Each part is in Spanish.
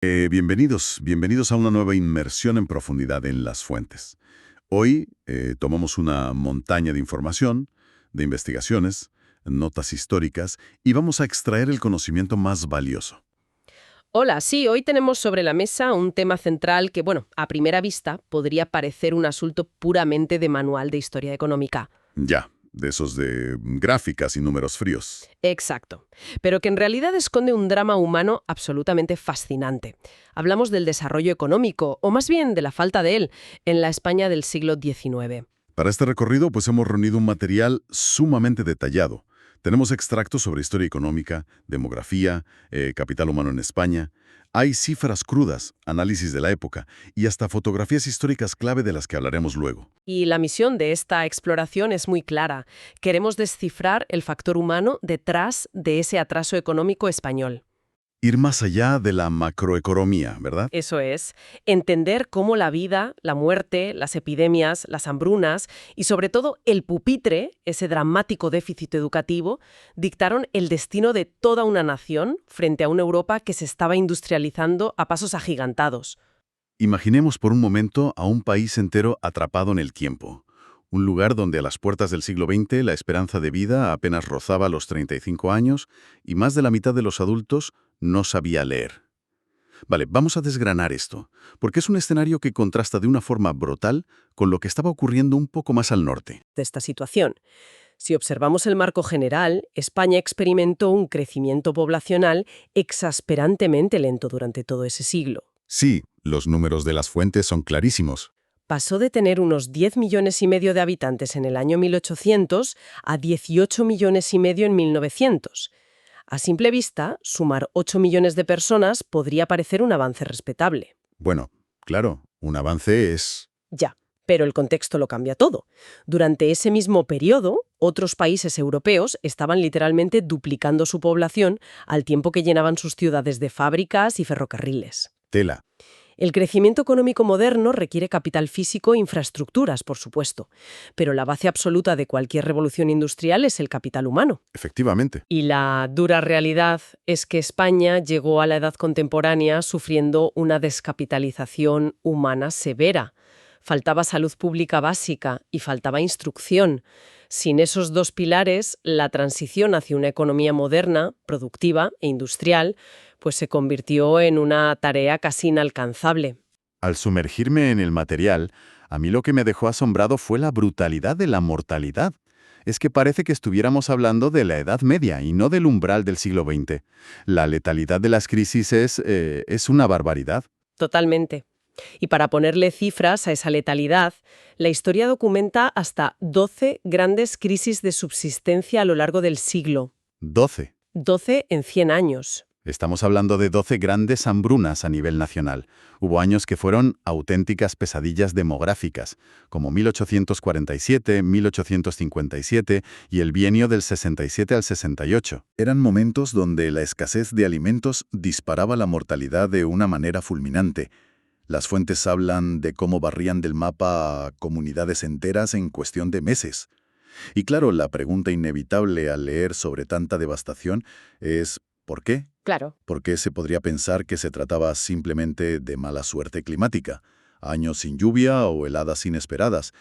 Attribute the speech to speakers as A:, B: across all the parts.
A: Bienvenidos a una nueva inmersión en profundidad en las fuentes. Hoy tomamos una montaña de información, de investigaciones, notas históricas, y vamos a extraer el conocimiento más valioso.
B: Hola, sí, hoy tenemos sobre la mesa un tema central que, bueno, a primera vista podría parecer un asunto puramente de manual de historia económica.
A: Ya, de esos de gráficas y números fríos.
B: Exacto. Pero que en realidad esconde un drama humano absolutamente fascinante. Hablamos del desarrollo económico, o más bien de la falta de él, en la España del siglo XIX.
A: Para este recorrido, pues hemos reunido un material sumamente detallado. Tenemos extractos sobre historia económica, demografía, capital humano en España. Hay cifras crudas, análisis de la época y hasta fotografías históricas clave de las que hablaremos luego.
B: Y la misión de esta exploración es muy clara. Queremos descifrar el factor humano detrás de ese atraso económico español.
A: Ir más allá de la macroeconomía, ¿verdad?
B: Eso es, entender cómo la vida, la muerte, las epidemias, las hambrunas y sobre todo el pupitre, ese dramático déficit educativo, dictaron el destino de toda una nación frente a una Europa que se estaba industrializando a pasos agigantados.
A: Imaginemos por un momento a un país entero atrapado en el tiempo. Un lugar donde a las puertas del siglo XX la esperanza de vida apenas rozaba los 35 años y más de la mitad de los adultos no sabía leer. Vale, vamos a desgranar esto, porque es un escenario que contrasta de una forma brutal con lo que estaba ocurriendo un poco más al norte.
B: De esta situación. Si observamos el marco general, España experimentó un crecimiento poblacional exasperantemente lento durante todo ese siglo.
A: Sí, los números de las fuentes son clarísimos.
B: Pasó de tener unos 10 millones y medio de habitantes en el año 1800 a 18 millones y medio en 1900. A simple vista, sumar 8 millones de personas podría parecer un avance respetable.
A: Bueno, claro, un avance es...
B: Ya, pero el contexto lo cambia todo. Durante ese mismo periodo, otros países europeos estaban literalmente duplicando su población al tiempo que llenaban sus ciudades de fábricas y ferrocarriles.
A: tela.
B: El crecimiento económico moderno requiere capital físico e infraestructuras, por supuesto, pero la base absoluta de cualquier revolución industrial es el capital humano.
A: Efectivamente.
B: Y la dura realidad es que España llegó a la edad contemporánea sufriendo una descapitalización humana severa. Faltaba salud pública básica y faltaba instrucción. Sin esos dos pilares, la transición hacia una economía moderna, productiva e industrial, pues se convirtió en una tarea casi inalcanzable.
A: Al sumergirme en el material, a mí lo que me dejó asombrado fue la brutalidad de la mortalidad. Es que parece que estuviéramos hablando de la Edad Media y no del umbral del siglo XX. La letalidad de las crisis es una barbaridad.
B: Totalmente. Y para ponerle cifras a esa letalidad, la historia documenta hasta 12 grandes crisis de subsistencia a lo largo del siglo.
A: 12.
B: 12 en 100 años.
A: Estamos hablando de 12 grandes hambrunas a nivel nacional. Hubo años que fueron auténticas pesadillas demográficas, como 1847, 1857 y el bienio del 67 al 68. Eran momentos donde la escasez de alimentos disparaba la mortalidad de una manera fulminante. Las fuentes hablan de cómo barrían del mapa a comunidades enteras en cuestión de meses. Y claro, la pregunta inevitable al leer sobre tanta devastación es ¿por qué?
B: Claro.
A: ¿Por qué se podría pensar que se trataba simplemente de mala suerte climática? Años sin lluvia o heladas inesperadas.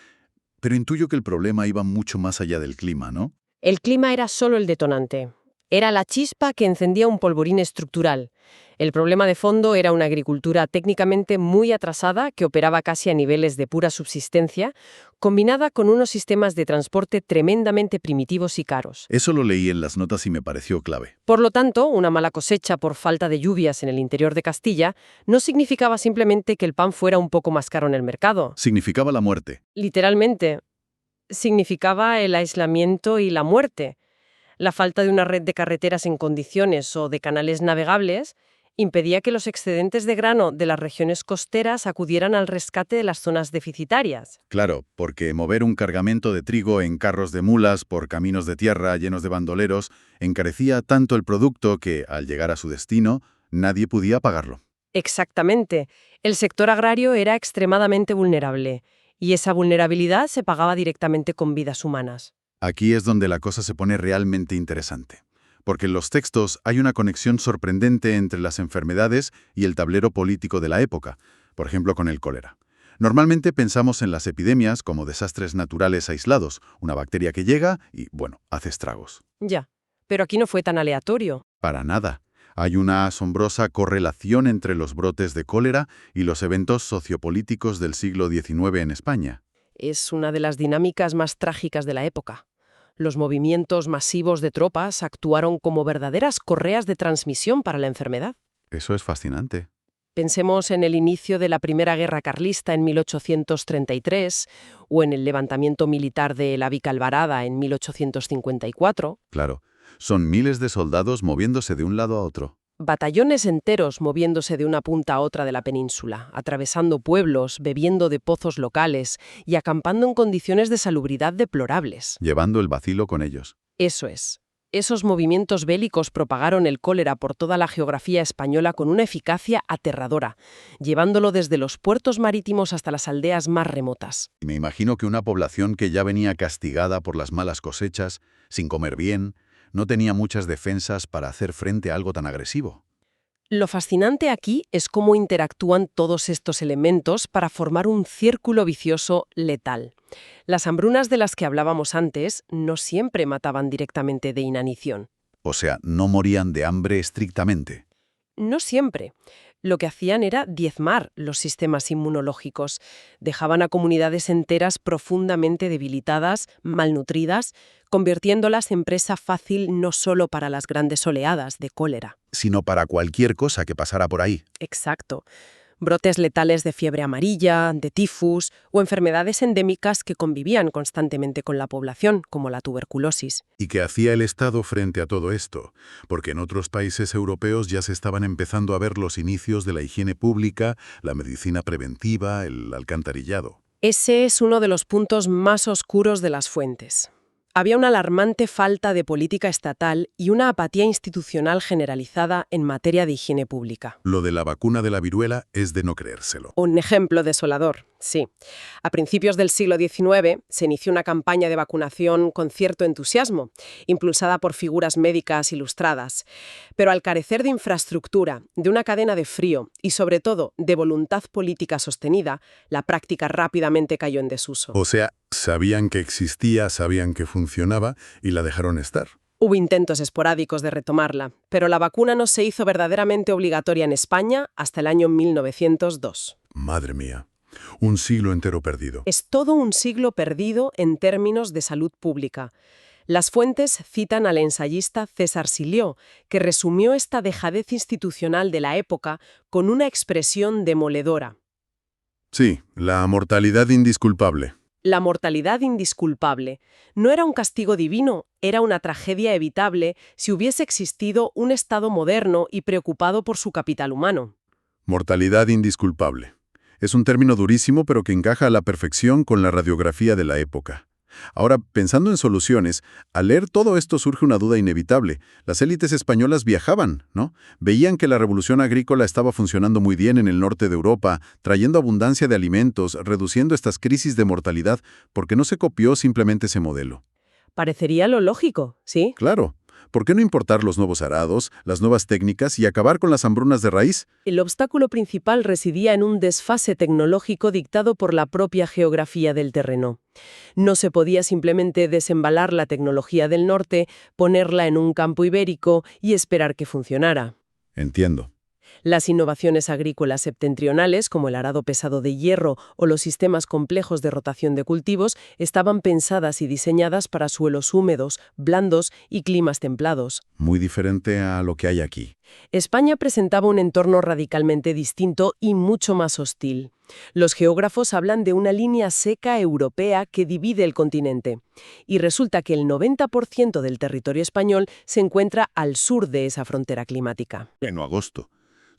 A: Pero intuyo que el problema iba mucho más allá del clima, ¿no?
B: El clima era solo el detonante. Era la chispa que encendía un polvorín estructural. El problema de fondo era una agricultura técnicamente muy atrasada que operaba casi a niveles de pura subsistencia, combinada con unos sistemas de transporte tremendamente primitivos y caros.
A: Eso lo leí en las notas y me pareció clave.
B: Por lo tanto, una mala cosecha por falta de lluvias en el interior de Castilla no significaba simplemente que el pan fuera un poco más caro en el mercado.
A: Significaba la muerte.
B: Literalmente, significaba el aislamiento y la muerte. La falta de una red de carreteras en condiciones o de canales navegables impedía que los excedentes de grano de las regiones costeras acudieran al rescate de las zonas deficitarias.
A: Claro, porque mover un cargamento de trigo en carros de mulas por caminos de tierra llenos de bandoleros encarecía tanto el producto que, al llegar a su destino, nadie podía pagarlo.
B: Exactamente. El sector agrario era extremadamente vulnerable, y esa vulnerabilidad se pagaba directamente con vidas humanas.
A: Aquí es donde la cosa se pone realmente interesante. porque en los textos hay una conexión sorprendente entre las enfermedades y el tablero político de la época, por ejemplo con el cólera. Normalmente pensamos en las epidemias como desastres naturales aislados, una bacteria que llega y, bueno, hace estragos.
B: Ya, pero aquí no fue tan aleatorio.
A: Para nada. Hay una asombrosa correlación entre los brotes de cólera y los eventos sociopolíticos del siglo XIX en España.
B: Es una de las dinámicas más trágicas de la época. Los movimientos masivos de tropas actuaron como verdaderas correas de transmisión para la enfermedad.
A: Eso es fascinante.
B: Pensemos en el inicio de la Primera Guerra Carlista en 1833 o en el levantamiento militar de la Vicalvarada en 1854.
A: Claro, son miles de soldados moviéndose de un lado a otro.
B: Batallones enteros moviéndose de una punta a otra de la península, atravesando pueblos, bebiendo de pozos locales y acampando en condiciones de salubridad deplorables.
A: Llevando el vacilo con ellos.
B: Eso es. Esos movimientos bélicos propagaron el cólera por toda la geografía española con una eficacia aterradora, llevándolo desde los puertos marítimos hasta las aldeas más remotas.
A: Y me imagino que una población que ya venía castigada por las malas cosechas, sin comer bien, no tenía muchas defensas para hacer frente a algo tan agresivo.
B: Lo fascinante aquí es cómo interactúan todos estos elementos para formar un círculo vicioso letal. Las hambrunas de las que hablábamos antes no siempre mataban directamente de inanición.
A: O sea, no morían de hambre estrictamente.
B: No siempre. Lo que hacían era diezmar los sistemas inmunológicos. Dejaban a comunidades enteras profundamente debilitadas, malnutridas, convirtiéndolas en presa fácil no solo para las grandes oleadas de cólera.
A: Sino para cualquier cosa que pasara por ahí.
B: Exacto. Brotes letales de fiebre amarilla, de tifus o enfermedades endémicas que convivían constantemente con la población, como la tuberculosis.
C: ¿Y qué hacía el Estado frente a todo esto? Porque en otros países europeos ya se estaban empezando a ver los inicios de la higiene pública, la medicina preventiva, el alcantarillado.
B: Ese es uno de los puntos más oscuros de las fuentes. Había una alarmante falta de política estatal y una apatía institucional generalizada en materia de higiene pública.
C: Lo de la vacuna de la viruela es de no creérselo.
B: Un ejemplo desolador, sí. A principios del siglo XIX se inició una campaña de vacunación con cierto entusiasmo, impulsada por figuras médicas ilustradas. Pero al carecer de infraestructura, de una cadena de frío y sobre todo de voluntad política sostenida, la práctica rápidamente cayó en desuso.
C: O sea, sabían que existía, sabían que funcionaba y la dejaron estar.
B: Hubo intentos esporádicos de retomarla, pero la vacuna no se hizo verdaderamente obligatoria en España hasta el año 1902.
C: Madre mía, un siglo entero perdido.
B: Es todo un siglo perdido en términos de salud pública. Las fuentes citan al ensayista César Silió, que resumió esta dejadez institucional de la época con una expresión demoledora.
C: Sí, la mortalidad indisculpable.
B: La mortalidad indisculpable no era un castigo divino, era una tragedia evitable si hubiese existido un Estado moderno y preocupado por su capital humano.
C: Mortalidad indisculpable. Es un término durísimo, pero que encaja a la perfección con la radiografía de la época. Ahora, pensando en soluciones, al leer todo esto surge una duda inevitable. Las élites españolas viajaban, ¿no? Veían que la revolución agrícola estaba funcionando muy bien en el norte de Europa, trayendo abundancia de alimentos, reduciendo estas crisis de mortalidad, porque no se copió simplemente ese modelo.
B: Parecería lo lógico, ¿sí?
C: Claro. ¿Por qué no importar los nuevos arados, las nuevas técnicas y acabar con las hambrunas de raíz?
B: El obstáculo principal residía en un desfase tecnológico dictado por la propia geografía del terreno. No se podía simplemente desembalar la tecnología del norte, ponerla en un campo ibérico y esperar que funcionara.
C: Entiendo.
B: Las innovaciones agrícolas septentrionales, como el arado pesado de hierro o los sistemas complejos de rotación de cultivos, estaban pensadas y diseñadas para suelos húmedos, blandos y climas templados.
C: Muy diferente a lo que hay aquí.
B: España presentaba un entorno radicalmente distinto y mucho más hostil. Los geógrafos hablan de una línea seca europea que divide el continente. Y resulta que el 90% del territorio español se encuentra al sur de esa frontera climática.
C: Pleno agosto.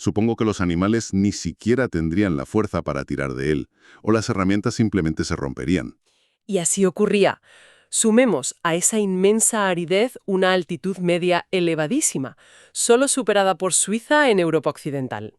C: Supongo que los animales ni siquiera tendrían la fuerza para tirar de él, o las herramientas simplemente se romperían.
B: Y así ocurría. Sumemos a esa inmensa aridez una altitud media elevadísima, solo superada por Suiza en Europa occidental.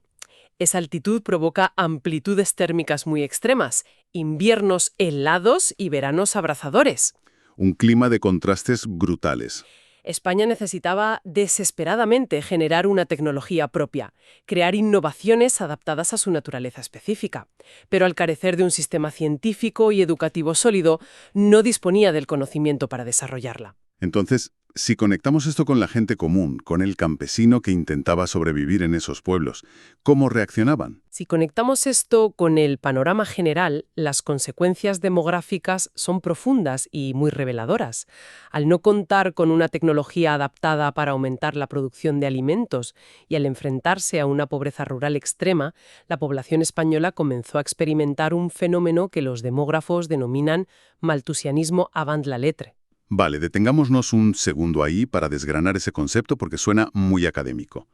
B: Esa altitud provoca amplitudes térmicas muy extremas, inviernos helados y veranos abrasadores.
C: Un clima de contrastes brutales.
B: España necesitaba desesperadamente generar una tecnología propia, crear innovaciones adaptadas a su naturaleza específica. Pero al carecer de un sistema científico y educativo sólido, no disponía del conocimiento para desarrollarla.
C: Entonces, si conectamos esto con la gente común, con el campesino que intentaba sobrevivir en esos pueblos, ¿cómo reaccionaban?
B: Si conectamos esto con el panorama general, las consecuencias demográficas son profundas y muy reveladoras. Al no contar con una tecnología adaptada para aumentar la producción de alimentos y al enfrentarse a una pobreza rural extrema, la población española comenzó a experimentar un fenómeno que los demógrafos denominan maltusianismo avant la lettre.
C: Vale, detengámonos un segundo ahí para desgranar ese concepto porque suena muy académico.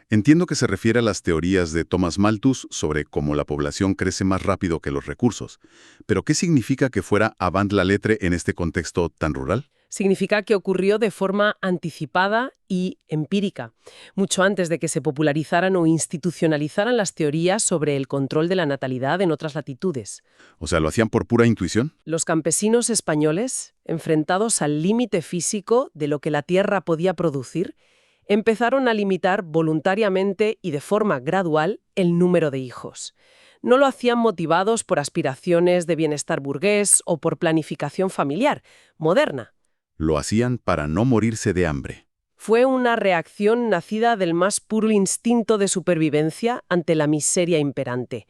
C: Entiendo que se refiere a las teorías de Thomas Malthus sobre cómo la población crece más rápido que los recursos. Pero ¿qué significa que fuera avant la lettre en este contexto tan rural?
B: Significa que ocurrió de forma anticipada y empírica, mucho antes de que se popularizaran o institucionalizaran las teorías sobre el control de la natalidad en otras latitudes.
C: O sea, ¿lo hacían por pura intuición?
B: Los campesinos españoles, enfrentados al límite físico de lo que la tierra podía producir, empezaron a limitar voluntariamente y de forma gradual el número de hijos. No lo hacían motivados por aspiraciones de bienestar burgués o por planificación familiar moderna.
C: Lo hacían para no morirse de hambre.
B: Fue una reacción nacida del más puro instinto de supervivencia ante la miseria imperante.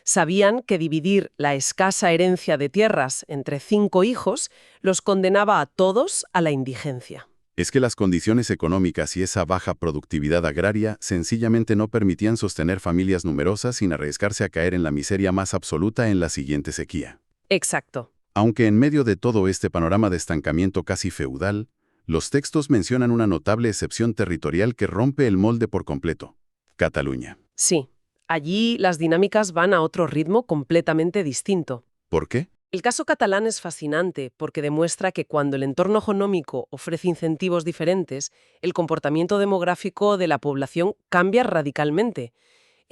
B: Sabían que dividir la escasa herencia de tierras entre 5 hijos los condenaba a todos a la indigencia.
C: Es que las condiciones económicas y esa baja productividad agraria sencillamente no permitían sostener familias numerosas sin arriesgarse a caer en la miseria más absoluta en la siguiente sequía.
B: Exacto.
C: Aunque en medio de todo este panorama de estancamiento casi feudal, los textos mencionan una notable excepción territorial que rompe el molde por completo: Cataluña.
B: Sí, allí las dinámicas van a otro ritmo completamente distinto.
C: ¿Por qué?
B: El caso catalán es fascinante porque demuestra que cuando el entorno económico ofrece incentivos diferentes, el comportamiento demográfico de la población cambia radicalmente.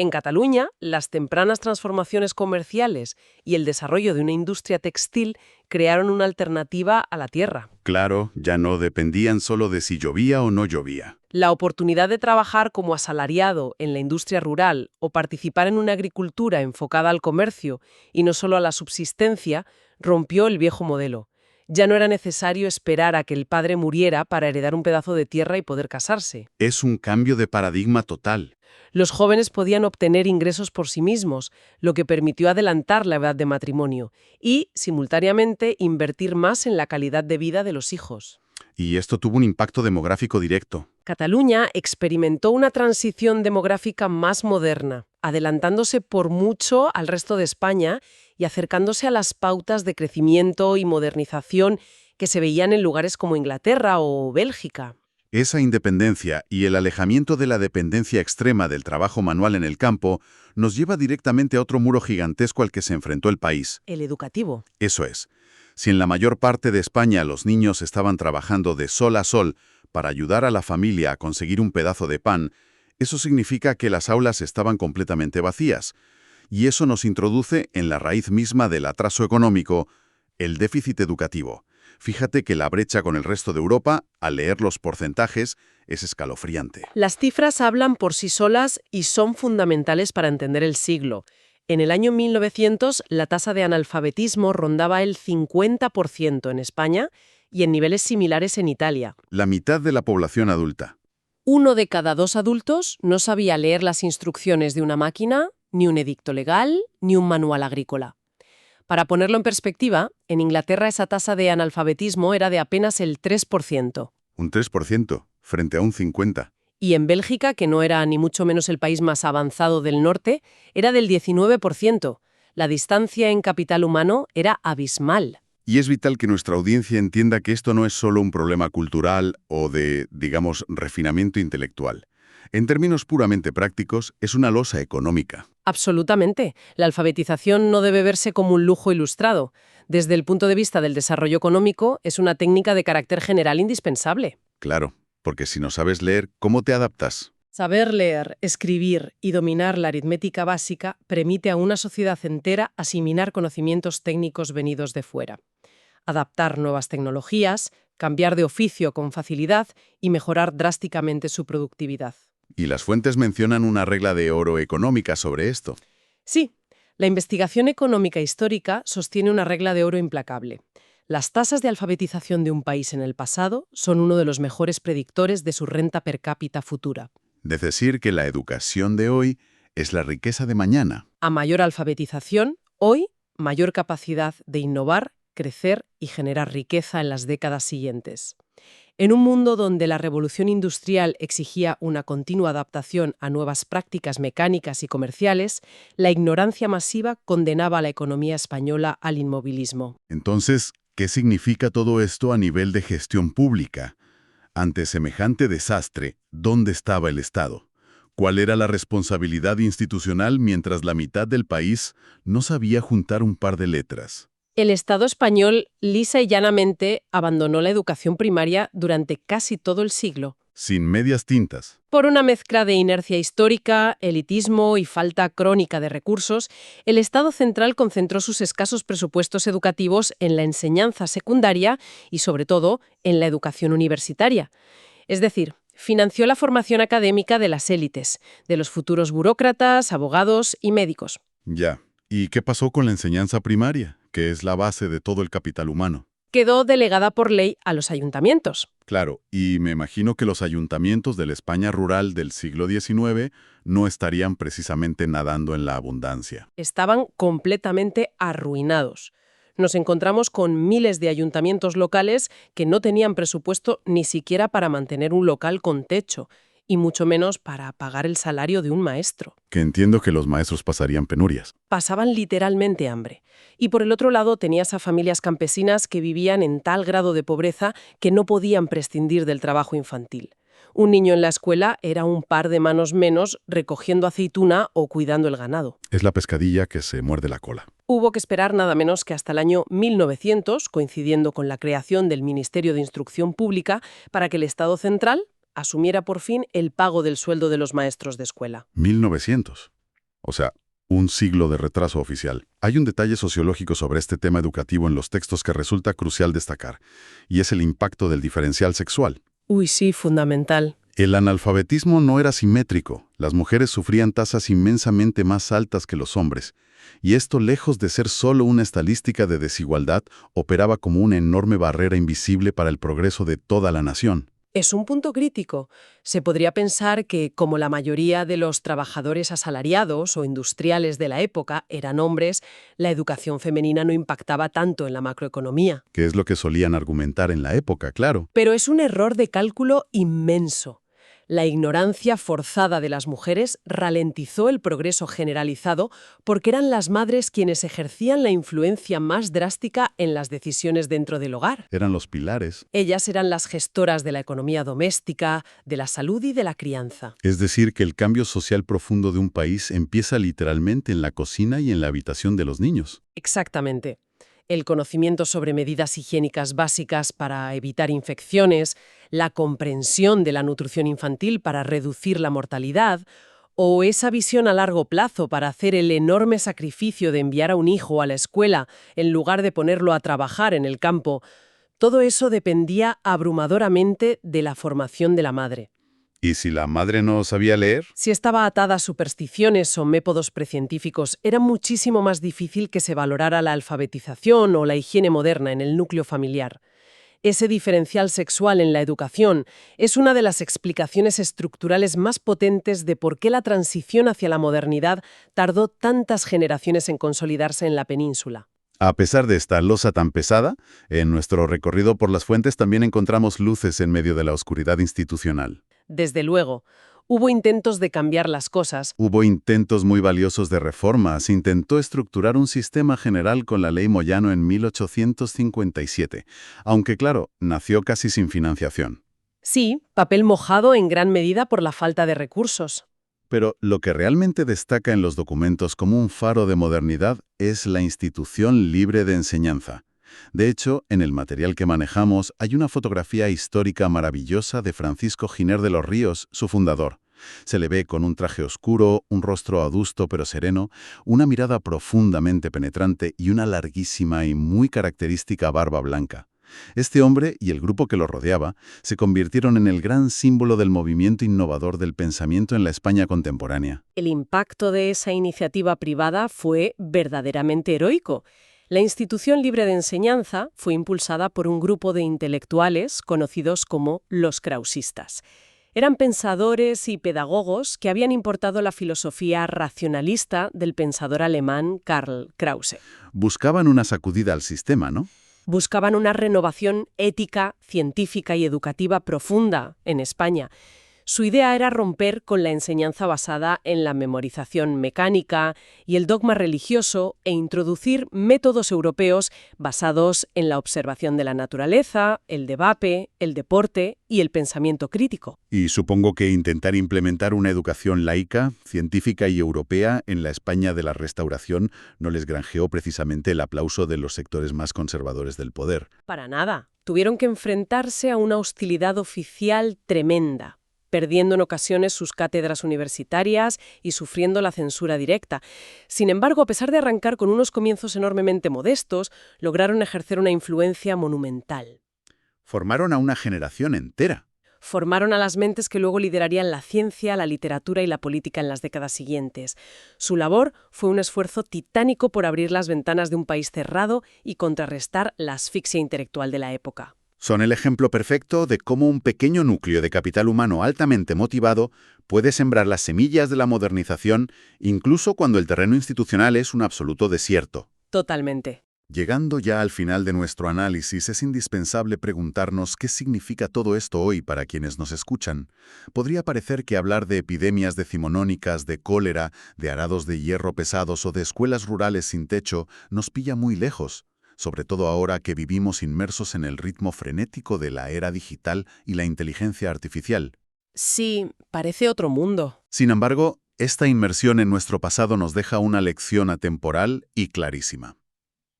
B: En Cataluña, las tempranas transformaciones comerciales y el desarrollo de una industria textil crearon una alternativa a la tierra.
C: Claro, ya no dependían solo de si llovía o no llovía.
B: La oportunidad de trabajar como asalariado en la industria rural o participar en una agricultura enfocada al comercio y no solo a la subsistencia rompió el viejo modelo. Ya no era necesario esperar a que el padre muriera para heredar un pedazo de tierra y poder casarse.
C: Es un cambio de paradigma total.
B: Los jóvenes podían obtener ingresos por sí mismos, lo que permitió adelantar la edad de matrimonio y, simultáneamente, invertir más en la calidad de vida de los hijos.
C: Y esto tuvo un impacto demográfico directo.
B: Cataluña experimentó una transición demográfica más moderna, adelantándose por mucho al resto de España y acercándose a las pautas de crecimiento y modernización que se veían en lugares como Inglaterra o Bélgica.
C: Esa independencia y el alejamiento de la dependencia extrema del trabajo manual en el campo nos lleva directamente a otro muro gigantesco al que se enfrentó el país.
B: El educativo.
C: Eso es. Si en la mayor parte de España los niños estaban trabajando de sol a sol para ayudar a la familia a conseguir un pedazo de pan, eso significa que las aulas estaban completamente vacías. Y eso nos introduce en la raíz misma del atraso económico, el déficit educativo. Fíjate que la brecha con el resto de Europa, al leer los porcentajes, es escalofriante.
B: Las cifras hablan por sí solas y son fundamentales para entender el siglo. En el año 1900, la tasa de analfabetismo rondaba el 50% en España y en niveles similares en Italia.
C: La mitad de la población adulta.
B: 1 de cada 2 adultos no sabía leer las instrucciones de una máquina, ni un edicto legal, ni un manual agrícola. Para ponerlo en perspectiva, en Inglaterra esa tasa de analfabetismo era de apenas el 3%.
C: Un 3%, frente a un 50%.
B: Y en Bélgica, que no era ni mucho menos el país más avanzado del norte, era del 19%. La distancia en capital humano era abismal.
C: Y es vital que nuestra audiencia entienda que esto no es solo un problema cultural o de, digamos, refinamiento intelectual. En términos puramente prácticos, es una losa económica.
B: Absolutamente. La alfabetización no debe verse como un lujo ilustrado. Desde el punto de vista del desarrollo económico, es una técnica de carácter general indispensable.
C: Claro, porque si no sabes leer, ¿cómo te adaptas?
B: Saber leer, escribir y dominar la aritmética básica permite a una sociedad entera asimilar conocimientos técnicos venidos de fuera. Adaptar nuevas tecnologías, cambiar de oficio con facilidad y mejorar drásticamente su productividad.
A: Y las fuentes mencionan una regla de oro económica sobre esto.
B: Sí, la investigación económica histórica sostiene una regla de oro implacable. Las tasas de alfabetización de un país en el pasado son uno de los mejores predictores de su renta per cápita futura.
A: Es decir, que la educación de hoy es la riqueza de mañana.
B: A mayor alfabetización, hoy, mayor capacidad de innovar, crecer y generar riqueza en las décadas siguientes. En un mundo donde la revolución industrial exigía una continua adaptación a nuevas prácticas mecánicas y comerciales, la ignorancia masiva condenaba a la economía española al inmovilismo.
A: Entonces, ¿qué significa todo esto a nivel de gestión pública? Ante semejante desastre, ¿dónde estaba el Estado? ¿Cuál era la responsabilidad institucional mientras la mitad del país no sabía juntar un par de letras?
B: El Estado español, lisa y llanamente, abandonó la educación primaria durante casi todo el siglo.
A: Sin medias tintas.
B: Por una mezcla de inercia histórica, elitismo y falta crónica de recursos, el Estado central concentró sus escasos presupuestos educativos en la enseñanza secundaria y, sobre todo, en la educación universitaria. Es decir, financió la formación académica de las élites, de los futuros burócratas, abogados y médicos.
A: Ya. ¿Y qué pasó con la enseñanza primaria, que es la base de todo el capital humano?
B: Quedó delegada por ley a los ayuntamientos.
A: Claro, y me imagino que los ayuntamientos de la España rural del siglo XIX no estarían precisamente nadando en la abundancia.
B: Estaban completamente arruinados. Nos encontramos con miles de ayuntamientos locales que no tenían presupuesto ni siquiera para mantener un local con techo, y mucho menos para pagar el salario de un maestro.
A: Que entiendo que los maestros pasarían penurias.
B: Pasaban literalmente hambre. Y por el otro lado tenías a familias campesinas que vivían en tal grado de pobreza que no podían prescindir del trabajo infantil. Un niño en la escuela era un par de manos menos recogiendo aceituna o cuidando el ganado.
A: Es la pescadilla que se muerde la cola.
B: Hubo que esperar nada menos que hasta el año 1900, coincidiendo con la creación del Ministerio de Instrucción Pública, para que el Estado central asumiera por fin el pago del sueldo de los maestros de escuela.
A: 1900. O sea, un siglo de retraso oficial. Hay un detalle sociológico sobre este tema educativo en los textos que resulta crucial destacar, y es el impacto del diferencial sexual.
B: Uy, sí, fundamental.
A: El analfabetismo no era simétrico. Las mujeres sufrían tasas inmensamente más altas que los hombres, y esto, lejos de ser solo una estadística de desigualdad, operaba como una enorme barrera invisible para el progreso de toda la nación.
B: Es un punto crítico. Se podría pensar que, como la mayoría de los trabajadores asalariados o industriales de la época eran hombres, la educación femenina no impactaba tanto en la macroeconomía.
A: Que es lo que solían argumentar en la época, claro.
B: Pero es un error de cálculo inmenso. La ignorancia forzada de las mujeres ralentizó el progreso generalizado porque eran las madres quienes ejercían la influencia más drástica en las decisiones dentro del hogar.
A: Eran los pilares.
B: Ellas eran las gestoras de la economía doméstica, de la salud y de la crianza.
A: Es decir, que el cambio social profundo de un país empieza literalmente en la cocina y en la habitación de los niños.
B: Exactamente. El conocimiento sobre medidas higiénicas básicas para evitar infecciones, la comprensión de la nutrición infantil para reducir la mortalidad, o esa visión a largo plazo para hacer el enorme sacrificio de enviar a un hijo a la escuela en lugar de ponerlo a trabajar en el campo, todo eso dependía abrumadoramente de la formación de la madre.
A: ¿Y si la madre no sabía leer?
B: Si estaba atada a supersticiones o métodos precientíficos, era muchísimo más difícil que se valorara la alfabetización o la higiene moderna en el núcleo familiar. Ese diferencial sexual en la educación es una de las explicaciones estructurales más potentes de por qué la transición hacia la modernidad tardó tantas generaciones en consolidarse en la península.
A: A pesar de esta losa tan pesada, en nuestro recorrido por las fuentes también encontramos luces en medio de la oscuridad institucional.
B: Desde luego, hubo intentos de cambiar las cosas.
A: Hubo intentos muy valiosos de reforma. Se intentó estructurar un sistema general con la Ley Moyano en 1857, aunque claro, nació casi sin financiación.
B: Sí, papel mojado en gran medida por la falta de recursos.
A: Pero lo que realmente destaca en los documentos como un faro de modernidad es la institución libre de enseñanza. De hecho, en el material que manejamos hay una fotografía histórica maravillosa de Francisco Giner de los Ríos, su fundador. Se le ve con un traje oscuro, un rostro adusto pero sereno, una mirada profundamente penetrante y una larguísima y muy característica barba blanca.
C: Este hombre y el grupo que lo rodeaba se convirtieron en el gran símbolo del movimiento innovador del pensamiento en la España contemporánea.
B: El impacto de esa iniciativa privada fue verdaderamente heroico. La institución libre de enseñanza fue impulsada por un grupo de intelectuales conocidos como los krausistas. Eran pensadores y pedagogos que habían importado la filosofía racionalista del pensador alemán Karl Krause.
C: Buscaban una sacudida al sistema, ¿no?
B: Buscaban una renovación ética, científica y educativa profunda en España. Su idea era romper con la enseñanza basada en la memorización mecánica y el dogma religioso e introducir métodos europeos basados en la observación de la naturaleza, el debate, el deporte y el pensamiento crítico.
C: Y supongo que intentar implementar una educación laica, científica y europea en la España de la Restauración no les granjeó precisamente el aplauso de los sectores más conservadores del poder.
B: Para nada. Tuvieron que enfrentarse a una hostilidad oficial tremenda, perdiendo en ocasiones sus cátedras universitarias y sufriendo la censura directa. Sin embargo, a pesar de arrancar con unos comienzos enormemente modestos, lograron ejercer una influencia monumental.
C: Formaron a una generación entera.
B: Formaron a las mentes que luego liderarían la ciencia, la literatura y la política en las décadas siguientes. Su labor fue un esfuerzo titánico por abrir las ventanas de un país cerrado y contrarrestar la asfixia intelectual de la época.
C: Son el ejemplo perfecto de cómo un pequeño núcleo de capital humano altamente motivado puede sembrar las semillas de la modernización incluso cuando el terreno institucional es un absoluto desierto.
B: Totalmente.
C: Llegando ya al final de nuestro análisis, es indispensable preguntarnos qué significa todo esto hoy para quienes nos escuchan. Podría parecer que hablar de epidemias decimonónicas, de cólera, de arados de hierro pesados o de escuelas rurales sin techo nos pilla muy lejos, sobre todo ahora que vivimos inmersos en el ritmo frenético de la era digital y la inteligencia artificial.
B: Sí, parece otro mundo.
C: Sin embargo, esta inmersión en nuestro pasado nos deja una lección atemporal y clarísima.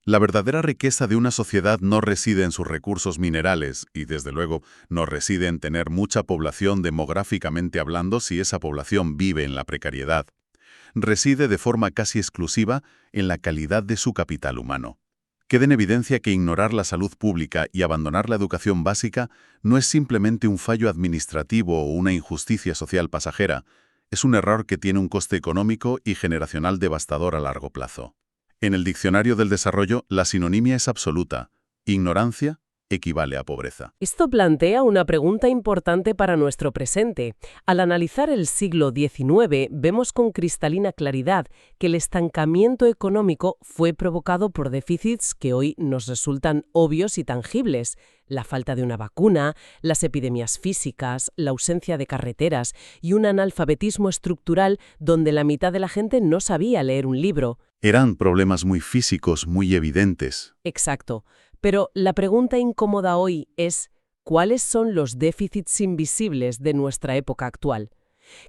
C: La verdadera riqueza de una sociedad no reside en sus recursos minerales y, desde luego, no reside en tener mucha población demográficamente hablando si esa población vive en la precariedad. Reside de forma casi exclusiva en la calidad de su capital humano. Queda en evidencia que ignorar la salud pública y abandonar la educación básica no es simplemente un fallo administrativo o una injusticia social pasajera, es un error que tiene un coste económico y generacional devastador a largo plazo. En el Diccionario del Desarrollo, la sinonimia es absoluta. Ignorancia equivale a pobreza.
B: Esto plantea una pregunta importante para nuestro presente. Al analizar el siglo XIX, vemos con cristalina claridad que el estancamiento económico fue provocado por déficits que hoy nos resultan obvios y tangibles. La falta de una vacuna, las epidemias físicas, la ausencia de carreteras y un analfabetismo estructural donde la mitad de la gente no sabía leer un libro.
C: Eran problemas muy físicos, muy evidentes.
B: Exacto. Pero la pregunta incómoda hoy es, ¿cuáles son los déficits invisibles de nuestra época actual?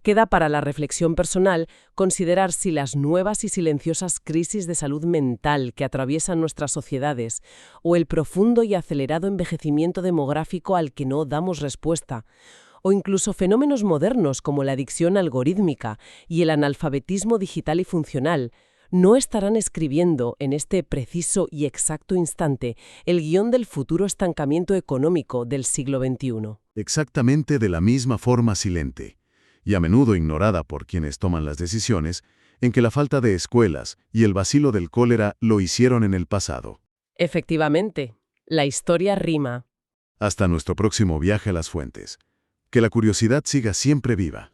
B: Queda para la reflexión personal considerar si las nuevas y silenciosas crisis de salud mental que atraviesan nuestras sociedades o el profundo y acelerado envejecimiento demográfico al que no damos respuesta, o incluso fenómenos modernos como la adicción algorítmica y el analfabetismo digital y funcional, no estarán escribiendo en este preciso y exacto instante el guión del futuro estancamiento económico del siglo XXI.
C: Exactamente de la misma forma silente, y a menudo ignorada por quienes toman las decisiones, en que la falta de escuelas y el vacilo del cólera lo hicieron en el pasado.
B: Efectivamente, la historia rima.
C: Hasta nuestro próximo viaje a las fuentes. Que la curiosidad siga siempre viva.